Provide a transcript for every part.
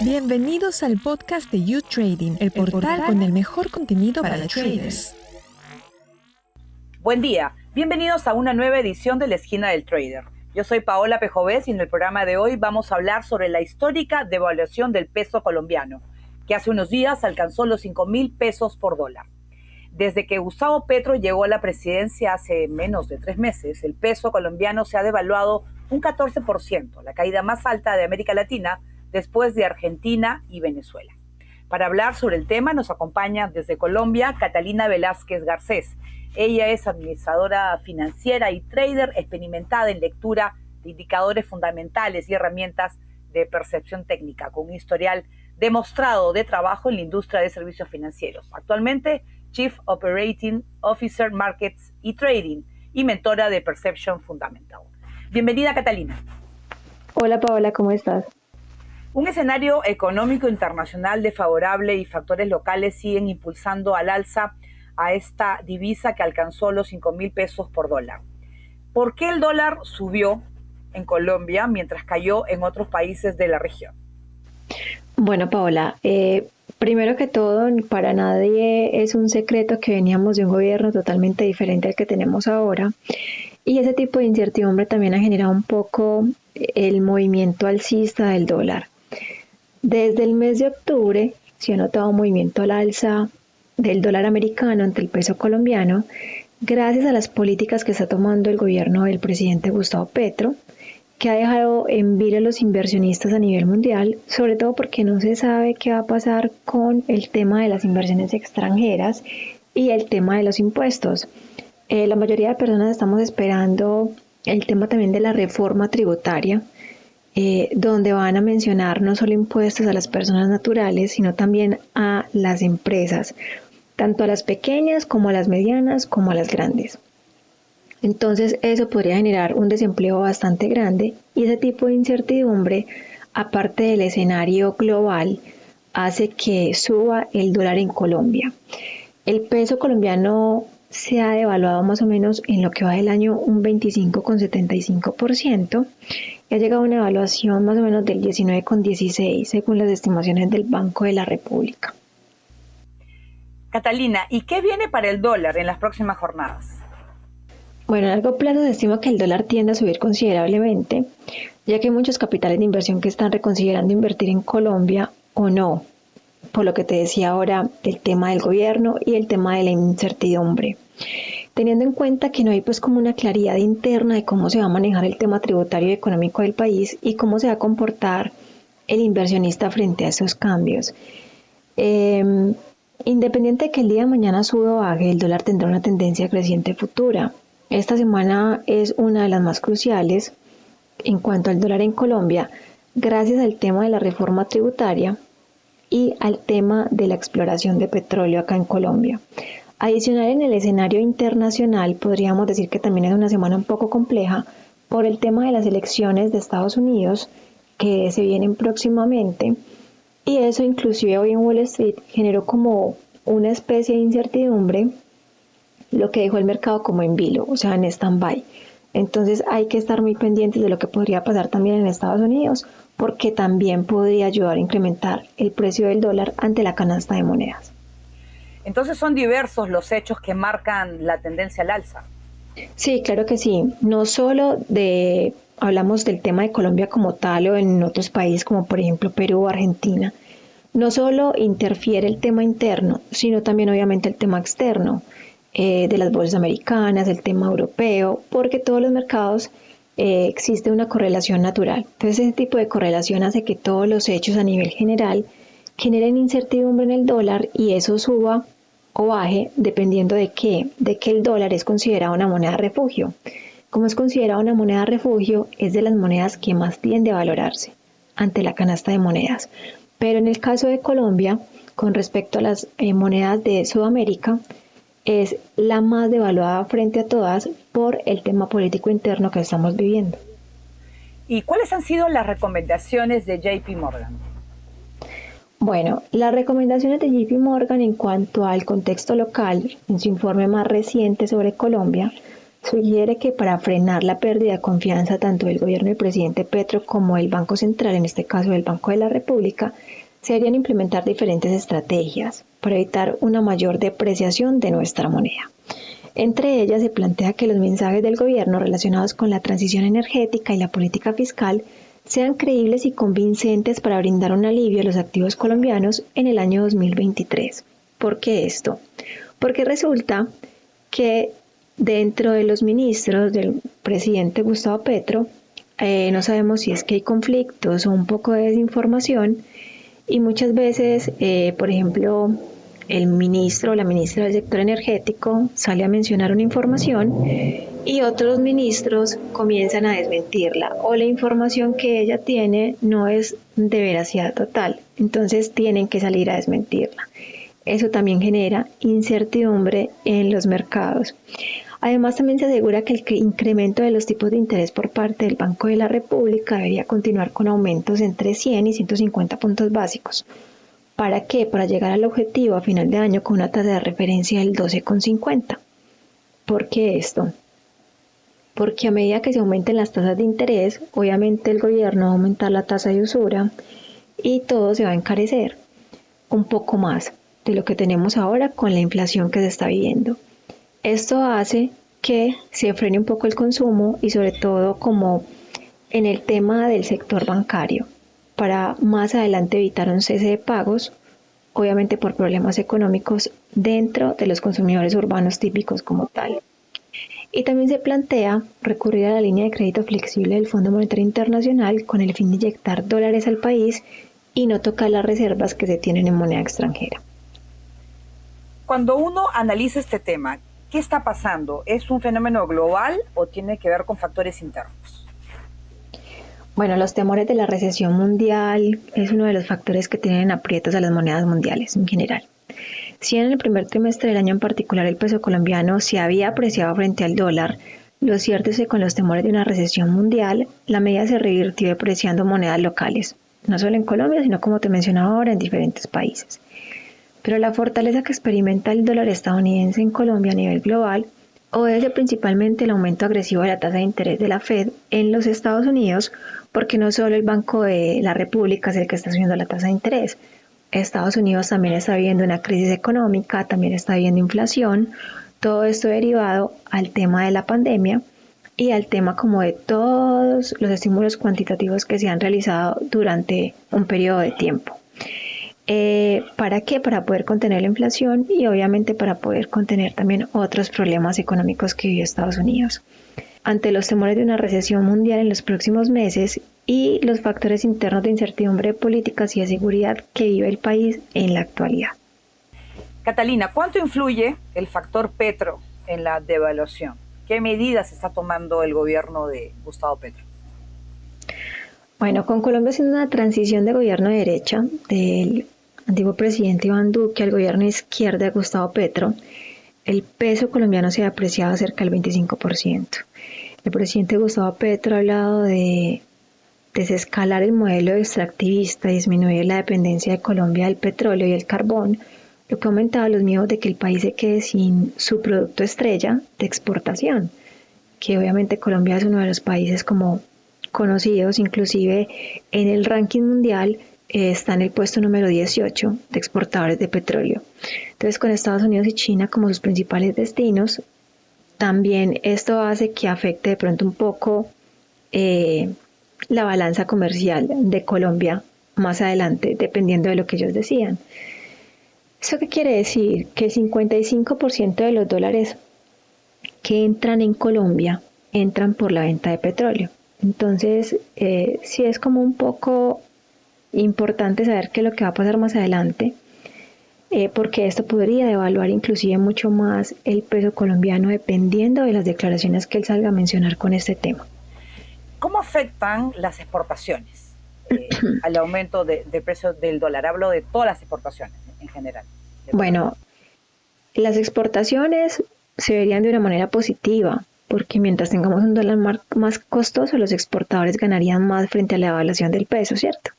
Bienvenidos al podcast de You Trading, el portal con el mejor contenido para traders. Buen día, bienvenidos a una nueva edición de La Esquina del Trader. Yo soy Paola Pejovés y en el programa de hoy vamos a hablar sobre la histórica devaluación del peso colombiano, que hace unos días alcanzó los 5.000 pesos por dólar. Desde que Gustavo Petro llegó a la presidencia hace menos de 3 meses, el peso colombiano se ha devaluado un 14%, la caída más alta de América Latina después de Argentina y Venezuela. Para hablar sobre el tema nos acompaña desde Colombia Catalina Velázquez Garcés. Ella es administradora financiera y trader experimentada en lectura de indicadores fundamentales y herramientas de percepción técnica, con un historial demostrado de trabajo en la industria de servicios financieros. Actualmente, Chief Operating Officer Markets y Trading y mentora de Perception Fundamental. Bienvenida, Catalina. Hola, Paola, ¿cómo estás? Un escenario económico internacional desfavorable y factores locales siguen impulsando al alza a esta divisa que alcanzó los 5.000 pesos por dólar. ¿Por qué el dólar subió en Colombia mientras cayó en otros países de la región? Bueno, Paola, primero que todo, para nadie es un secreto que veníamos de un gobierno totalmente diferente al que tenemos ahora, y ese tipo de incertidumbre también ha generado un poco el movimiento alcista del dólar. Desde el mes de octubre se ha notado un movimiento al alza del dólar americano ante el peso colombiano, gracias a las políticas que está tomando el gobierno del presidente Gustavo Petro, que ha dejado en vilo a los inversionistas a nivel mundial, sobre todo porque no se sabe qué va a pasar con el tema de las inversiones extranjeras y el tema de los impuestos. La mayoría de personas estamos esperando el tema también de la reforma tributaria, donde van a mencionar no solo impuestos a las personas naturales, sino también a las empresas, tanto a las pequeñas como a las medianas como a las grandes. Entonces eso podría generar un desempleo bastante grande, y ese tipo de incertidumbre, aparte del escenario global, hace que suba el dólar en Colombia. El peso colombiano se ha devaluado más o menos en lo que va del año un 25,75% y ha llegado a una evaluación más o menos del 19,16% según las estimaciones del Banco de la República. Catalina, ¿y qué viene para el dólar en las próximas jornadas? Bueno, a largo plazo se estima que el dólar tiende a subir considerablemente, ya que hay muchos capitales de inversión que están reconsiderando invertir en Colombia o no, por lo que te decía ahora del tema del gobierno y el tema de la incertidumbre. Teniendo en cuenta que no hay pues como una claridad interna de cómo se va a manejar el tema tributario y económico del país y cómo se va a comportar el inversionista frente a esos cambios. Independiente de que el día de mañana suba o baje, el dólar tendrá una tendencia creciente futura. Esta semana es una de las más cruciales en cuanto al dólar en Colombia, gracias al tema de la reforma tributaria y al tema de la exploración de petróleo acá en Colombia. Adicional, en el escenario internacional, podríamos decir que también es una semana un poco compleja por el tema de las elecciones de Estados Unidos que se vienen próximamente, y eso inclusive hoy en Wall Street generó como una especie de incertidumbre, lo que dejó el mercado como en vilo, o sea, en stand-by. Entonces hay que estar muy pendientes de lo que podría pasar también en Estados Unidos, porque también podría ayudar a incrementar el precio del dólar ante la canasta de monedas. Entonces son diversos los hechos que marcan la tendencia al alza. Sí, claro que sí. No solo hablamos del tema de Colombia como tal o en otros países como por ejemplo Perú o Argentina. No solo interfiere el tema interno, sino también obviamente el tema externo, de las bolsas americanas, el tema europeo, porque todos los mercados existe una correlación natural. Entonces ese tipo de correlación hace que todos los hechos a nivel general generen incertidumbre en el dólar, y eso suba o baje dependiendo de que el dólar es considerado una moneda refugio. Como es considerado una moneda refugio, es de las monedas que más tiende a valorarse ante la canasta de monedas. Pero en el caso de Colombia, con respecto a las monedas de Sudamérica, es la más devaluada frente a todas por el tema político interno que estamos viviendo. ¿Y cuáles han sido las recomendaciones de JP Morgan? Bueno, las recomendaciones de JP Morgan en cuanto al contexto local, en su informe más reciente sobre Colombia, sugiere que para frenar la pérdida de confianza tanto del gobierno del presidente Petro como del Banco Central, en este caso del Banco de la República, se deberían implementar diferentes estrategias para evitar una mayor depreciación de nuestra moneda. Entre ellas se plantea que los mensajes del gobierno relacionados con la transición energética y la política fiscal sean creíbles y convincentes para brindar un alivio a los activos colombianos en el año 2023. ¿Por qué esto? Porque resulta que dentro de los ministros del presidente Gustavo Petro, no sabemos si es que hay conflictos o un poco de desinformación, y muchas veces, por ejemplo, el ministro o la ministra del sector energético sale a mencionar una información y otros ministros comienzan a desmentirla, o la información que ella tiene no es de veracidad total, entonces tienen que salir a desmentirla. Eso también genera incertidumbre en los mercados. Además, también se asegura que el incremento de los tipos de interés por parte del Banco de la República debería continuar con aumentos entre 100 y 150 puntos básicos. ¿Para qué? Para llegar al objetivo a final de año con una tasa de referencia del 12,50. ¿Por qué esto? Porque a medida que se aumenten las tasas de interés, obviamente el gobierno va a aumentar la tasa de usura y todo se va a encarecer un poco más de lo que tenemos ahora con la inflación que se está viviendo. Esto hace que se frene un poco el consumo y sobre todo como en el tema del sector bancario, para más adelante evitar un cese de pagos, obviamente por problemas económicos dentro de los consumidores urbanos típicos como tal. Y también se plantea recurrir a la línea de crédito flexible del Fondo Monetario Internacional con el fin de inyectar dólares al país y no tocar las reservas que se tienen en moneda extranjera. Cuando uno analiza este tema, ¿qué está pasando? ¿Es un fenómeno global o tiene que ver con factores internos? Bueno, los temores de la recesión mundial es uno de los factores que tienen aprietos a las monedas mundiales en general. Si en el primer trimestre del año en particular el peso colombiano se había apreciado frente al dólar, lo cierto es que con los temores de una recesión mundial, la medida se revirtió depreciando monedas locales, no solo en Colombia, sino como te mencionaba ahora en diferentes países. Pero la fortaleza que experimenta el dólar estadounidense en Colombia a nivel global obedece principalmente el aumento agresivo de la tasa de interés de la Fed en los Estados Unidos, porque no solo el Banco de la República es el que está subiendo la tasa de interés. Estados Unidos también está viviendo una crisis económica, también está viviendo inflación, todo esto derivado al tema de la pandemia y al tema como de todos los estímulos cuantitativos que se han realizado durante un periodo de tiempo. ¿Para qué? Para poder contener la inflación y obviamente para poder contener también otros problemas económicos que vive Estados Unidos. Ante los temores de una recesión mundial en los próximos meses y los factores internos de incertidumbre de políticas y de seguridad que vive el país en la actualidad. Catalina, ¿cuánto influye el factor Petro en la devaluación? ¿Qué medidas está tomando el gobierno de Gustavo Petro? Bueno, con Colombia haciendo una transición de gobierno de derecha del antiguo presidente Iván Duque al gobierno de izquierda de Gustavo Petro, el peso colombiano se ha apreciado cerca del 25%. El presidente Gustavo Petro ha hablado de desescalar el modelo extractivista y disminuir la dependencia de Colombia del petróleo y el carbón, lo que ha aumentado los miedos de que el país se quede sin su producto estrella de exportación, que obviamente Colombia es uno de los países como conocidos, inclusive en el ranking mundial está en el puesto número 18 de exportadores de petróleo. Entonces, con Estados Unidos y China como sus principales destinos, también esto hace que afecte de pronto un poco la balanza comercial de Colombia más adelante, dependiendo de lo que ellos decían. ¿Eso qué quiere decir? Que el 55% de los dólares que entran en Colombia entran por la venta de petróleo. Entonces, sí es como un poco importante saber qué es lo que va a pasar más adelante, porque esto podría devaluar inclusive mucho más el peso colombiano dependiendo de las declaraciones que él salga a mencionar con este tema. ¿Cómo afectan las exportaciones al aumento de precio del dólar? Hablo de todas las exportaciones en general. Bueno, las exportaciones se verían de una manera positiva, porque mientras tengamos un dólar más costoso, los exportadores ganarían más frente a la devaluación del peso, ¿cierto?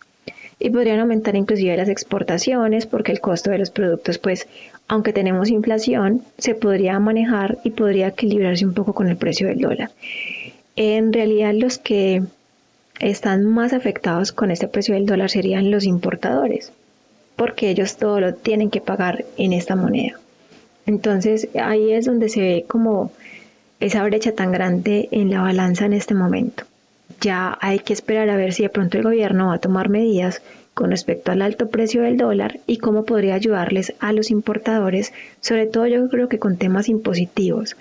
y podrían aumentar inclusive las exportaciones porque el costo de los productos, pues, aunque tenemos inflación, se podría manejar y podría equilibrarse un poco con el precio del dólar. En realidad, los que están más afectados con este precio del dólar serían los importadores, porque ellos todo lo tienen que pagar en esta moneda. Entonces, ahí es donde se ve como esa brecha tan grande en la balanza en este momento. Ya hay que esperar a ver si de pronto el gobierno va a tomar medidas con respecto al alto precio del dólar y cómo podría ayudarles a los importadores, sobre todo yo creo que con temas impositivos.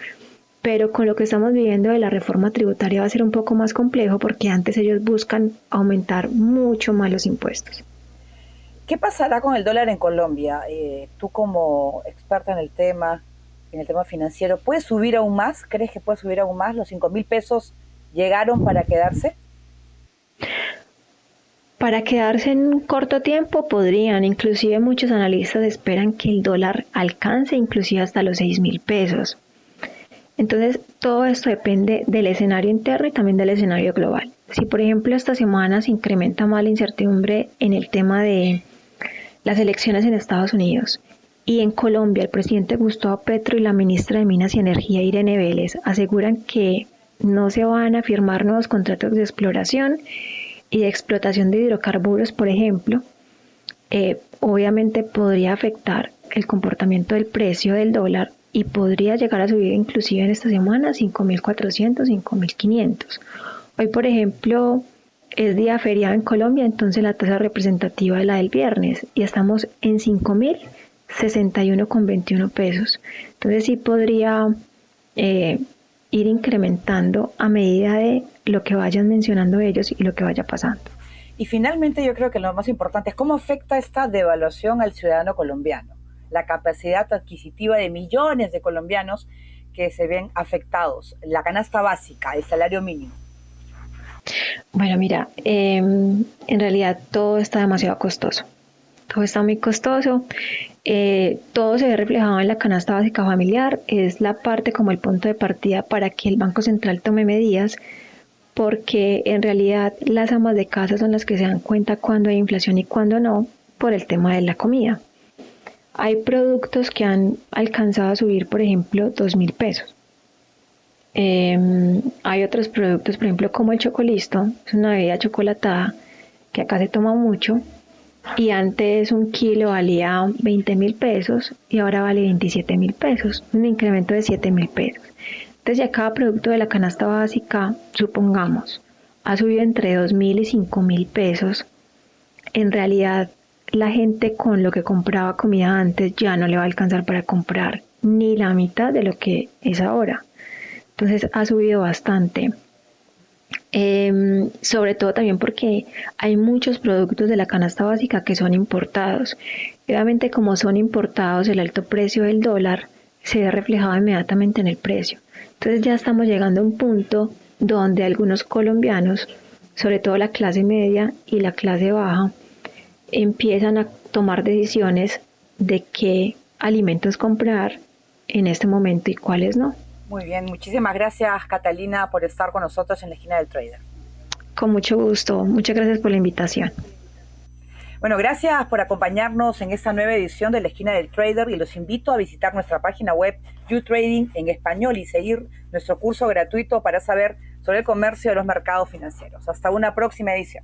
Pero con lo que estamos viviendo de la reforma tributaria va a ser un poco más complejo porque antes ellos buscan aumentar mucho más los impuestos. ¿Qué pasará con el dólar en Colombia? Tú como experta en el tema financiero, ¿puede subir aún más? ¿Crees que puede subir aún más? ¿Los 5.000 pesos llegaron para quedarse? Para quedarse en un corto tiempo podrían, inclusive muchos analistas esperan que el dólar alcance inclusive hasta los 6.000 pesos. Entonces, todo esto depende del escenario interno y también del escenario global. Si, por ejemplo, esta semana se incrementa más la incertidumbre en el tema de las elecciones en Estados Unidos y en Colombia el presidente Gustavo Petro y la ministra de Minas y Energía Irene Vélez aseguran que no se van a firmar nuevos contratos de exploración y de explotación de hidrocarburos, por ejemplo, obviamente podría afectar el comportamiento del precio del dólar y podría llegar a subir inclusive en esta semana 5.400, 5.500. Hoy, por ejemplo, es día feriado en Colombia, entonces la tasa representativa es la del viernes y estamos en 5.061,21 pesos. Entonces sí podría ir incrementando a medida de lo que vayan mencionando ellos y lo que vaya pasando. Y finalmente yo creo que lo más importante es cómo afecta esta devaluación al ciudadano colombiano, la capacidad adquisitiva de millones de colombianos que se ven afectados, la canasta básica, el salario mínimo. Bueno, mira, en realidad todo está demasiado costoso. Todo está muy costoso. Todo se ve reflejado en la canasta básica familiar. Es la parte como el punto de partida para que el Banco Central tome medidas, porque en realidad las amas de casa son las que se dan cuenta cuando hay inflación y cuando no, por el tema de la comida. Hay productos que han alcanzado a subir, por ejemplo, 2.000 pesos. Hay otros productos, por ejemplo, como el Chocolisto, es una bebida chocolatada que acá se toma mucho y antes un kilo valía 20.000 pesos y ahora vale 27.000 pesos, un incremento de 7.000 pesos. Entonces ya cada producto de la canasta básica, supongamos, ha subido entre 2.000 y 5.000 pesos. En realidad la gente con lo que compraba comida antes ya no le va a alcanzar para comprar ni la mitad de lo que es ahora. Entonces ha subido bastante, sobre todo también porque hay muchos productos de la canasta básica que son importados. Obviamente como son importados, el alto precio del dólar se ve reflejado inmediatamente en el precio. Entonces ya estamos llegando a un punto donde algunos colombianos, sobre todo la clase media y la clase baja, empiezan a tomar decisiones de qué alimentos comprar en este momento y cuáles no. Muy bien, muchísimas gracias Catalina por estar con nosotros en la esquina del trader. Con mucho gusto, muchas gracias por la invitación. Bueno, gracias por acompañarnos en esta nueva edición de la esquina del trader y los invito a visitar nuestra página web YouTrading en español y seguir nuestro curso gratuito para saber sobre el comercio de los mercados financieros. Hasta una próxima edición.